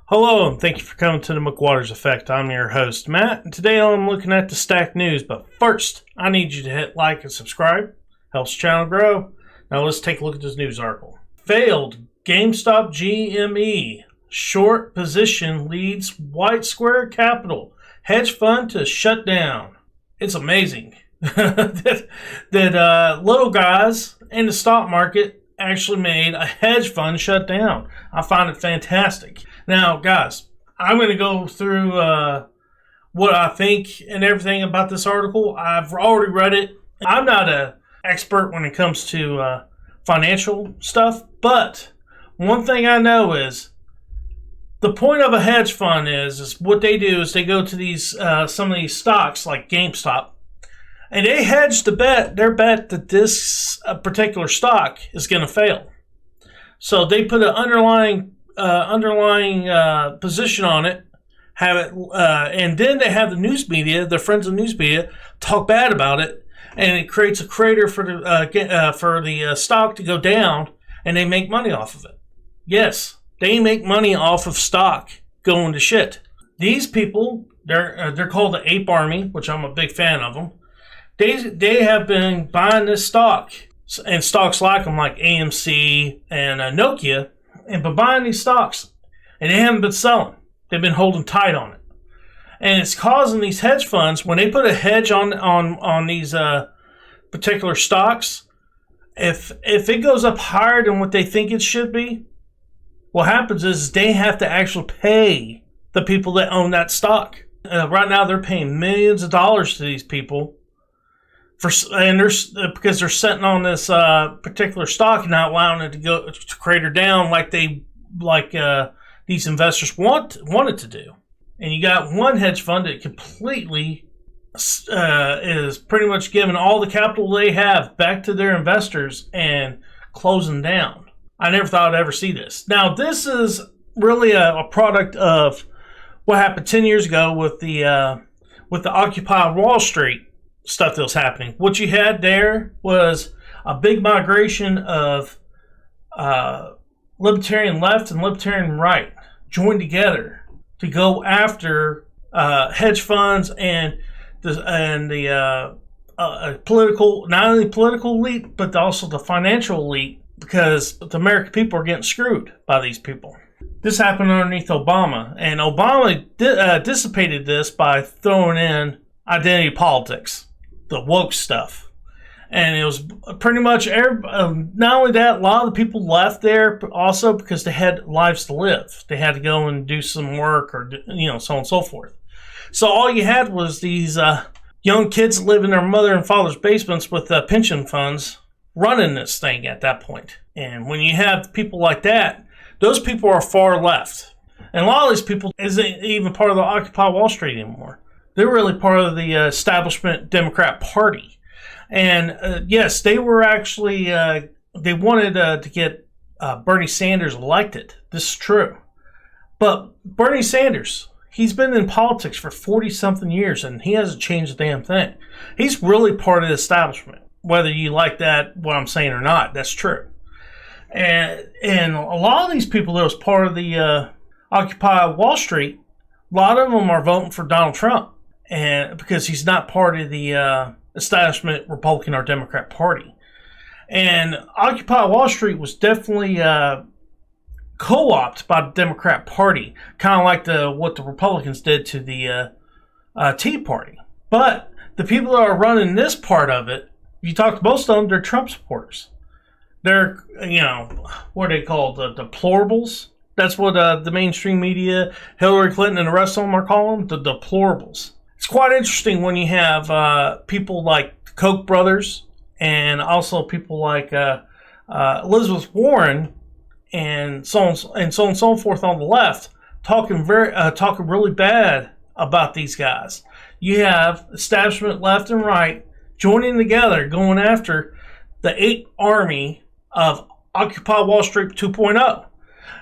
Hello, and thank you for coming to the McWaters Effect. I'm your host, Matt, and today I'm looking at the stack news. But first, I need you to hit like and subscribe. Helps the channel grow. Now let's take a look at this news article. Failed GameStop GME. Short position leads White Square Capital. Hedge Fund to shut down. It's amazing that little guys in the stock market actually made a hedge fund shut down. I find it fantastic. Now, guys, I'm going to go through what I think and everything about this article. I've already read it. I'm not an expert when it comes to financial stuff, but one thing I know is the point of a hedge fund is what they do is they go to these some of these stocks like GameStop, and they hedge their bet that this particular stock is going to fail. So they put an underlying position on it, have it, and then they have the news media, their friends in the news media, talk bad about it, and it creates a crater for the stock to go down, and they make money off of it. Yes, they make money off of stock going to shit. These people, they're called the Ape Army, which I'm a big fan of them. They have been buying this stock and stocks like them, like AMC and Nokia, and been buying these stocks, and they haven't been selling. They've been holding tight on it, and it's causing these hedge funds, when they put a hedge on these particular stocks, if it goes up higher than what they think it should be, what happens is they have to actually pay the people that own that stock. Right now, they're paying millions of dollars to these people because they're sitting on this particular stock and not allowing it to crater down like these investors wanted to do. And you got one hedge fund that completely is pretty much giving all the capital they have back to their investors and closing down. I never thought I'd ever see this. Now, this is really a product of what happened 10 years ago with the Occupy Wall Street stuff that was happening. What you had there was a big migration of libertarian left and libertarian right joined together to go after hedge funds and the political, not only political elite, but also the financial elite, because the American people are getting screwed by these people. This happened underneath Obama, and Obama dissipated this by throwing in identity politics, the woke stuff. And it was pretty much, not only that, a lot of the people left there but also because they had lives to live. They had to go and do some work or, so on and so forth. So all you had was these young kids live in their mother and father's basements with pension funds running this thing at that point. And when you have people like that, those people are far left. And a lot of these people isn't even part of the Occupy Wall Street anymore. They're really part of the establishment Democrat Party. And yes, they were actually, they wanted to get Bernie Sanders elected. This is true. But Bernie Sanders, he's been in politics for 40-something years, and he hasn't changed a damn thing. He's really part of the establishment. Whether you like that, what I'm saying or not, that's true. And a lot of these people that was part of the Occupy Wall Street, a lot of them are voting for Donald Trump, and because he's not part of the establishment Republican or Democrat Party. And Occupy Wall Street was definitely co-opted by the Democrat Party, kind of like what the Republicans did to the Tea Party. But the people that are running this part of it, you talk to most of them, they're Trump supporters. They're, what are they called? The deplorables? That's what the mainstream media, Hillary Clinton and the rest of them are calling them, the deplorables. It's quite interesting when you have people like the Koch brothers and also people like Elizabeth Warren and so on and so forth on the left talking really bad about these guys. You have establishment left and right joining together, going after the Ape Army of Occupy Wall Street 2.0.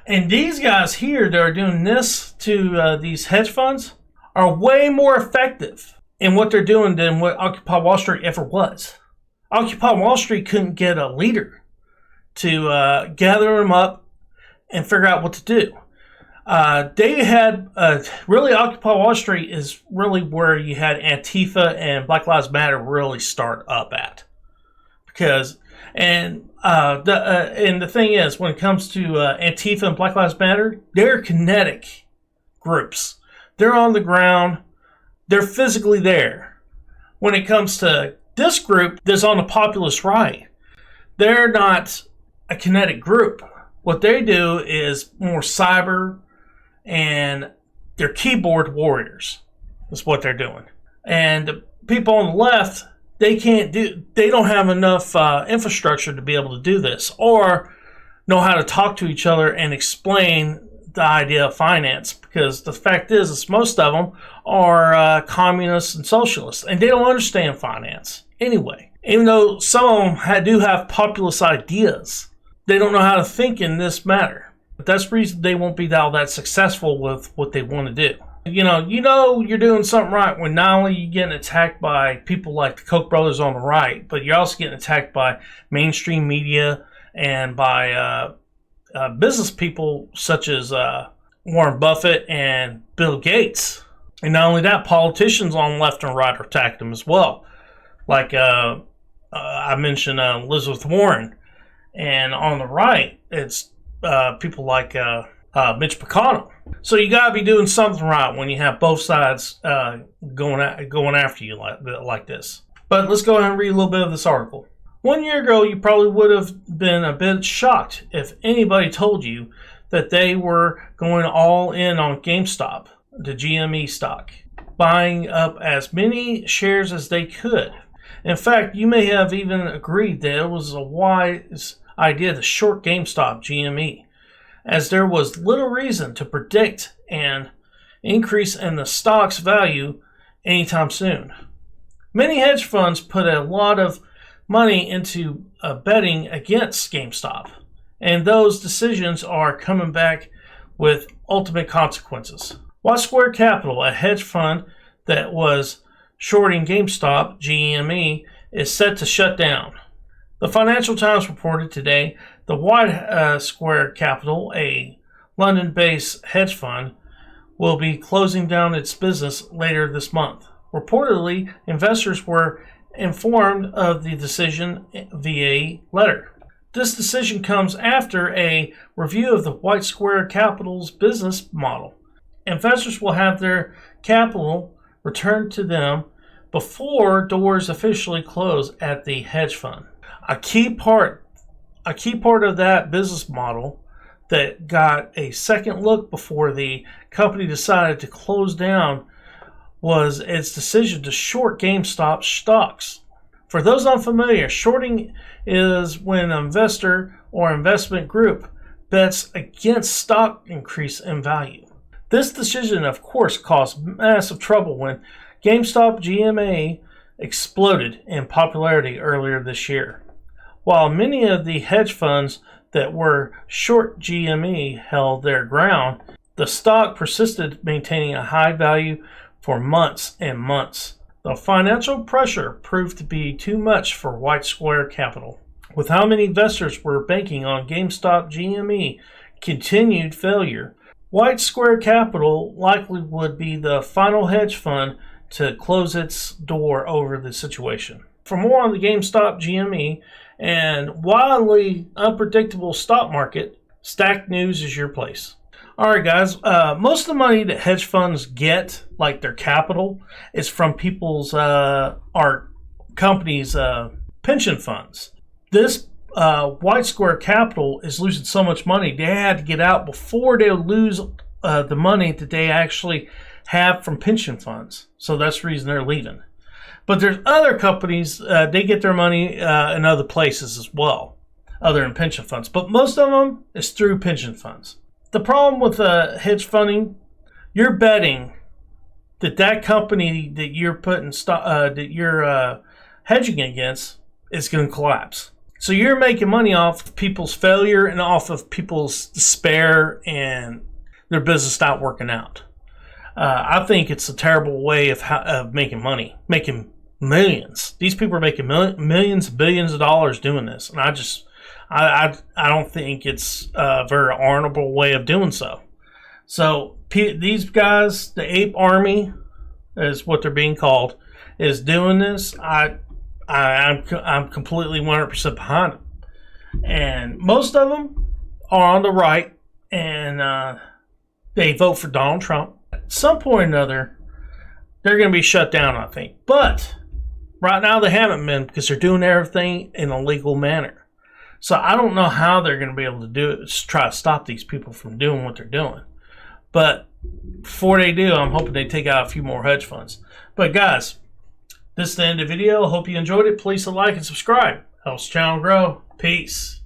And these guys here that are doing this to these hedge funds are way more effective in what they're doing than what Occupy Wall Street ever was. Occupy Wall Street couldn't get a leader to gather them up and figure out what to do. They had really Occupy Wall Street is really where you had Antifa and Black Lives Matter really start up at, because the thing is, when it comes to Antifa and Black Lives Matter, they're kinetic groups. They're on the ground. They're physically there. When it comes to this group that's on the populist right, they're not a kinetic group. What they do is more cyber, and they're keyboard warriors. That's what they're doing. And the people on the left, they don't have enough infrastructure to be able to do this, or know how to talk to each other and explain the idea of finance, because the fact is most of them are communists and socialists, and they don't understand finance anyway. Even though some of them do have populist ideas, they don't know how to think in this matter. But that's the reason they won't be all that successful with what they want to do. You know you're doing something right when not only you're getting attacked by people like the Koch brothers on the right, but you're also getting attacked by mainstream media and by business people such as Warren Buffett and Bill Gates. And not only that, politicians on left and right are attacking them as well. Like I mentioned Elizabeth Warren. And on the right, it's people like Mitch McConnell. So you got to be doing something right when you have both sides going after you like this. But let's go ahead and read a little bit of this article. 1 year ago, you probably would have been a bit shocked if anybody told you that they were going all in on GameStop, the GME stock, buying up as many shares as they could. In fact, you may have even agreed that it was a wise idea to short GameStop GME, as there was little reason to predict an increase in the stock's value anytime soon. Many hedge funds put a lot of money into betting against GameStop, and those decisions are coming back with ultimate consequences. White Square Capital, a hedge fund that was shorting GameStop GME, is set to shut down. The Financial Times reported today the White Square Capital, a London-based hedge fund, will be closing down its business later this month. Reportedly, investors were informed of the decision via letter. This decision comes after a review of the White Square Capital's business model. Investors will have their capital returned to them before doors officially close at the hedge fund. A key part of that business model that got a second look before the company decided to close down was its decision to short GameStop stocks. For those unfamiliar, shorting is when an investor or investment group bets against stock increase in value. This decision, of course, caused massive trouble when GameStop GME exploded in popularity earlier this year. While many of the hedge funds that were short GME held their ground, the stock persisted maintaining a high value for months and months. The financial pressure proved to be too much for White Square Capital. With how many investors were banking on GameStop GME continued failure, White Square Capital likely would be the final hedge fund to close its door over the situation. For more on the GameStop GME and wildly unpredictable stock market, Stack News is your place. All right, guys. Most of the money that hedge funds get, like their capital, is from people's our companies' pension funds. This White Square Capital is losing so much money, they had to get out before they would lose the money that they actually have from pension funds. So that's the reason they're leaving. But there's other companies, they get their money in other places as well, other than pension funds. But most of them is through pension funds. The problem with hedge funding, you're betting that company that you're putting that you're hedging against is going to collapse. So you're making money off of people's failure and off of people's despair and their business not working out. I think it's a terrible way of making money, making millions. These people are making millions, billions of dollars doing this, and I don't think it's a very honorable way of doing so. So these guys, the ape army, is what they're being called, is doing this. I'm completely 100% behind them, and most of them are on the right, and they vote for Donald Trump. At some point or another, they're going to be shut down, I think. But right now they haven't been, because they're doing everything in a legal manner. So I don't know how they're going to be able to do it, try to stop these people from doing what they're doing. But before they do, I'm hoping they take out a few more hedge funds. But guys, this is the end of the video. Hope you enjoyed it. Please like and subscribe. Helps the channel grow. Peace.